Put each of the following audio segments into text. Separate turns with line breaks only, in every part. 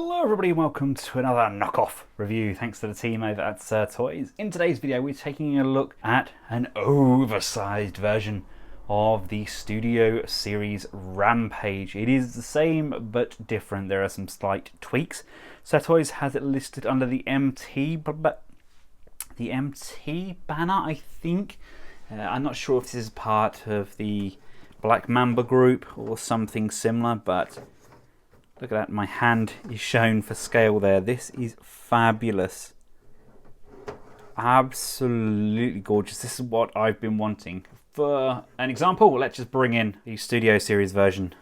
Hello everybody and welcome to another knockoff review thanks to the team over at Toys. In today's video we're taking a look at an oversized version of the Studio Series Rampage. It is the same but different. There are some slight tweaks. Toys has it listed under the MT banner, I think. I'm not sure if this is part of the Black Mamba group or something similar, but look at that, my hand is shown for scale there. This is fabulous. Absolutely gorgeous. This is what I've been wanting. For an example, let's just bring in the Studio Series version,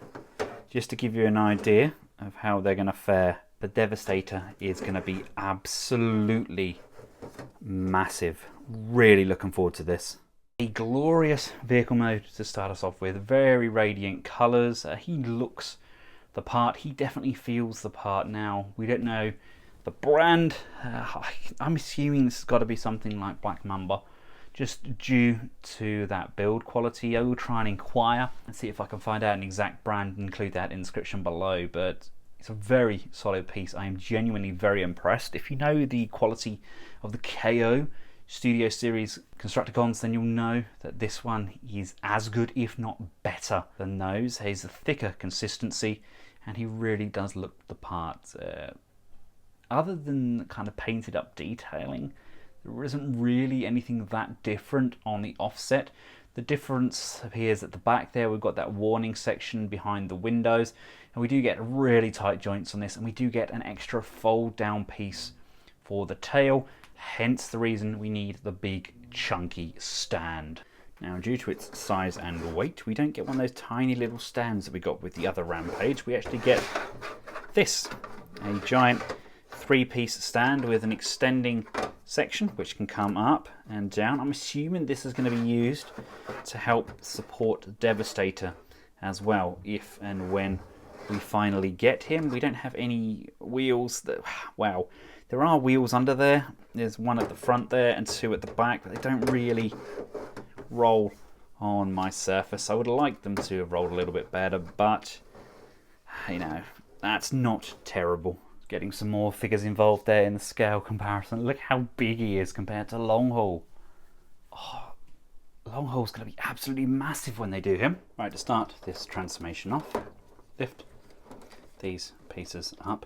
just to give you an idea of how they're going to fare. The Devastator is going to be absolutely massive. Really looking forward to this. A glorious vehicle mode to start us off with. Very radiant colours. He looks the part. He definitely feels the part. Now, we don't know the brand. I'm assuming this has got to be something like Black Mamba, just due to that build quality. I will try and inquire and see if I can find out an exact brand and include that in the description below, but it's a very solid piece. I am genuinely very impressed. If you know the quality of the KO Studio Series Constructicons, then you'll know that this one is as good, if not better, than those. He has a thicker consistency, and he really does look the part. Other than kind of painted up detailing, there isn't really anything that different on the offset. The difference appears at the back there. We've got that warning section behind the windows, and we do get really tight joints on this, and we do get an extra fold down piece for the tail. Hence the reason we need the big chunky stand. Now, due to its size and weight, we don't get one of those tiny little stands that we got with the other Rampage. We actually get this, a giant 3-piece stand with an extending section which can come up and down. I'm assuming this is going to be used to help support Devastator as well, if and when we finally get him. We don't have any wheels that, wow. There are wheels under there. There's one at the front there and 2 at the back, but they don't really roll on my surface. I would like them to have rolled a little bit better, but you know, that's not terrible. Getting some more figures involved there in the scale comparison. Look how big he is compared to Long Haul. Oh, Long Haul's going to be absolutely massive when they do him. Right, to start this transformation off, lift these pieces up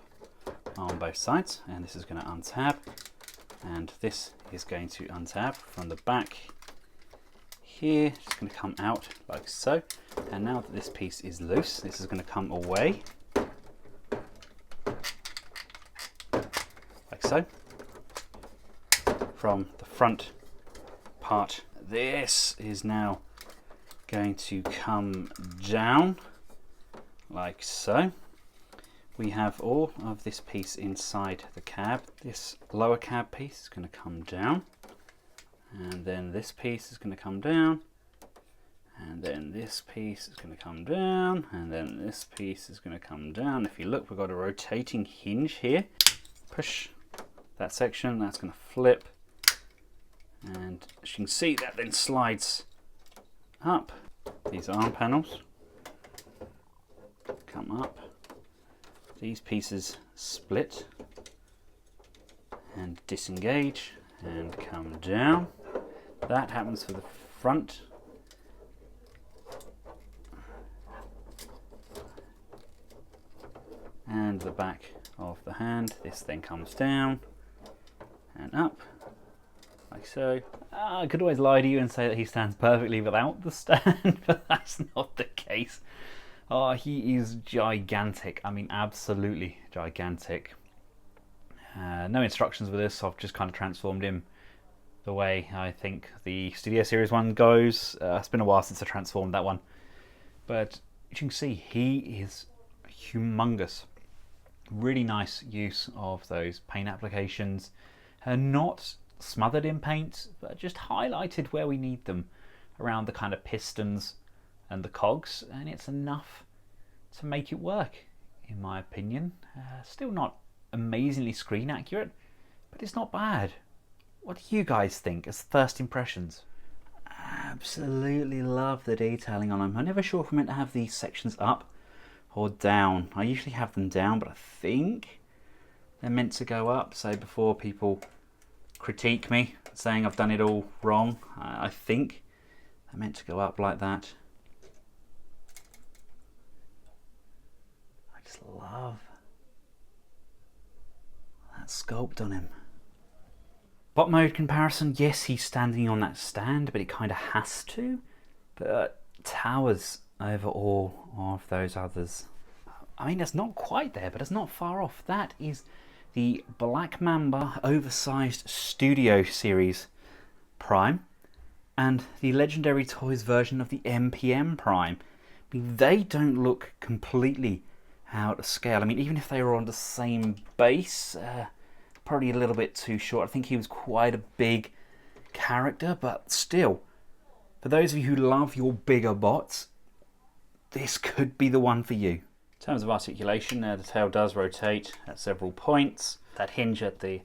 on both sides, and this is going to untab, and this is going to untab from the back here. It's going to come out like so, and now that this piece is loose, this is going to come away like so from the front part. This is now going to come down like so. We have all of this piece inside the cab. This lower cab piece is going to come down, and then this piece is going to come down, and then this piece is going to come down, and then this piece is going to come down. If you look, we've got a rotating hinge here. Push that section, that's going to flip, and as you can see, that then slides up. These arm panels come up. These pieces split and disengage and come down. That happens for the front. And the back of the hand. This then comes down and up like so. I could always lie to you and say that he stands perfectly without the stand, but that's not the case. Oh, he is gigantic. I mean, absolutely gigantic. No instructions with this. I've just kind of transformed him the way I think the Studio Series one goes. It's been a while since I transformed that one. But as you can see, he is humongous. Really nice use of those paint applications. Not smothered in paint, but just highlighted where we need them around the kind of pistons and the cogs, and it's enough to make it work, in my opinion. Still not amazingly screen accurate, but it's not bad. What do you guys think as first impressions? Absolutely love the detailing on them. I'm never sure if I'm meant to have these sections up or down. I usually have them down, but I think they're meant to go up. So before people critique me saying I've done it all wrong, I think they're meant to go up like that. I just love that sculpt on him. Bot mode comparison, yes, he's standing on that stand, but it kind of has to. But towers over all of those others. I mean, it's not quite there, but it's not far off. That is the Black Mamba Oversized Studio Series Prime and the Legendary Toys version of the MPM Prime. I mean, they don't look completely out of scale. I mean, even if they were on the same base, probably a little bit too short. I think he was quite a big character, but still, for those of you who love your bigger bots, this could be the one for you. In terms of articulation, the tail does rotate at several points. That hinge at the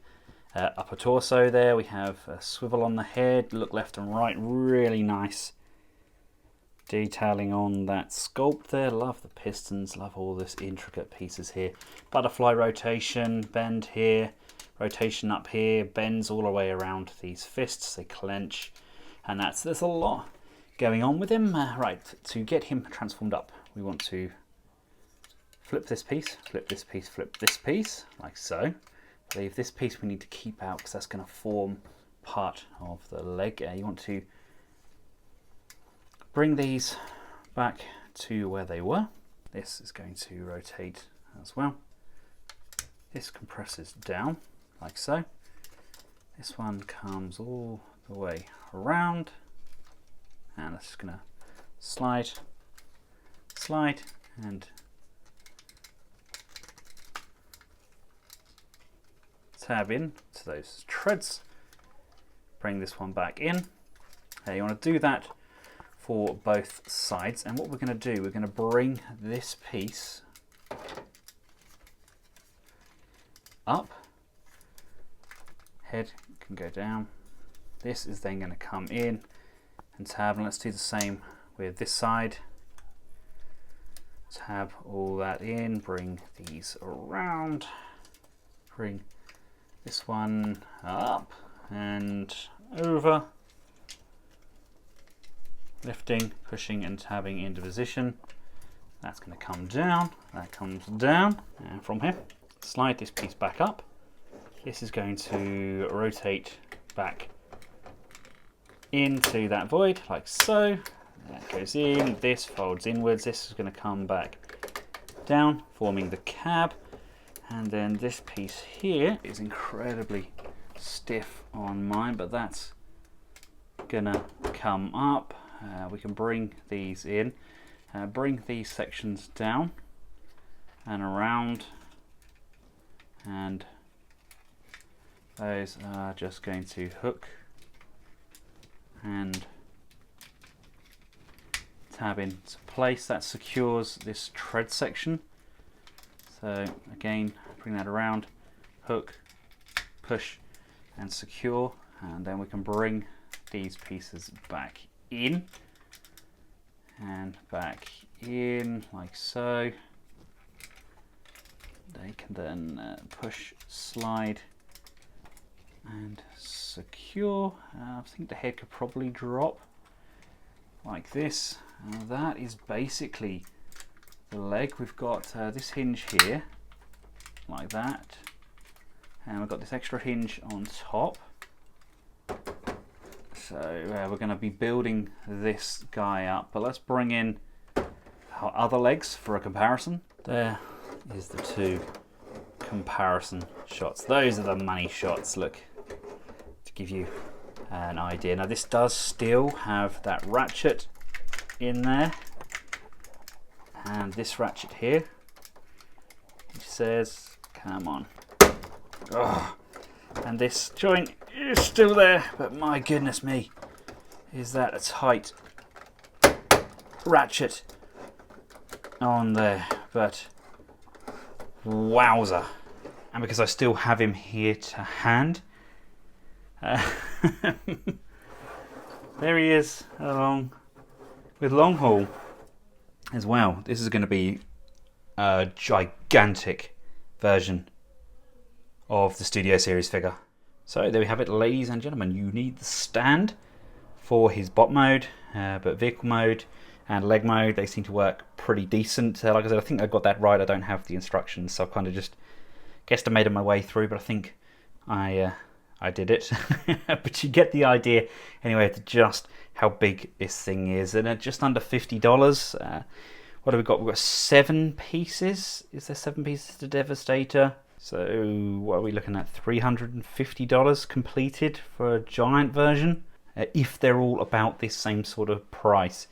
upper torso there, we have a swivel on the head, look left and right, really nice detailing on that sculpt there. Love the pistons, love all this intricate pieces here. Butterfly rotation, bend here, rotation up here, bends all the way around these fists, they clench, and there's a lot going on with him. Right, to get him transformed up, we want to flip this piece, flip this piece, flip this piece, like so. I believe this piece we need to keep out because that's going to form part of the leg. You want to bring these back to where they were. This is going to rotate as well. This compresses down, like so. This one comes all the way around, and it's just going to slide, slide, and tab in to those treads. Bring this one back in. You want to do that for both sides, and what we're going to do, we're going to bring this piece up. Head can go down. This is then going to come in and tab, and let's do the same with this side. Tab all that in, bring these around, bring this one up and over, lifting, pushing and tabbing into position. That's going to come down, that comes down, and from here slide this piece back up. This is going to rotate back into that void like so. That goes in, this folds inwards, this is going to come back down, forming the cab. And then this piece here is incredibly stiff on mine, but that's gonna come up. We can bring these in, bring these sections down and around, and those are just going to hook and tab into place. That secures this tread section. So again, bring that around, hook, push and secure, and then we can bring these pieces back in and back in like so. They can then push, slide and secure. I think the head could probably drop like this. That is basically the leg. We've got this hinge here like that, and we've got this extra hinge on top. So we're going to be building this guy up, but let's bring in our other legs for a comparison. There is the two comparison shots. Those are the money shots, look, to give you an idea. Now this does still have that ratchet in there, and this ratchet here, which says, come on. Oh, and this joint is still there, but my goodness me, is that a tight ratchet on there, but wowza. And because I still have him here to hand, there he is along with long haul as well. This is going to be a gigantic version of the Studio Series figure. So there we have it, ladies and gentlemen. You need the stand for his bot mode, but vehicle mode and leg mode, they seem to work pretty decent. Like I said, I think I got that right. I don't have the instructions, so I've kind of just guesstimated my way through, but I think I did it. But you get the idea anyway to just how big this thing is. And at just under $50, what have we got? We've got 7 pieces. Is there 7 pieces to Devastator? So what are we looking at? $350 completed for a giant version, if they're all about this same sort of price.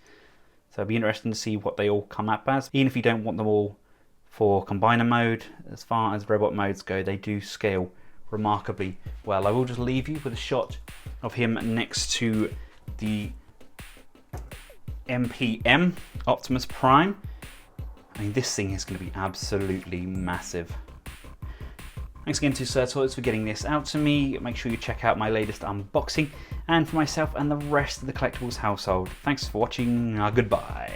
So it'll be interesting to see what they all come up as. Even if you don't want them all for combiner mode, as far as robot modes go, they do scale remarkably well. I will just leave you with a shot of him next to the MPM Optimus Prime. I mean, this thing is going to be absolutely massive. Thanks again to Sir Toys for getting this out to me. Make sure you check out my latest unboxing, and for myself and the rest of the Collectables household, thanks for watching. Goodbye.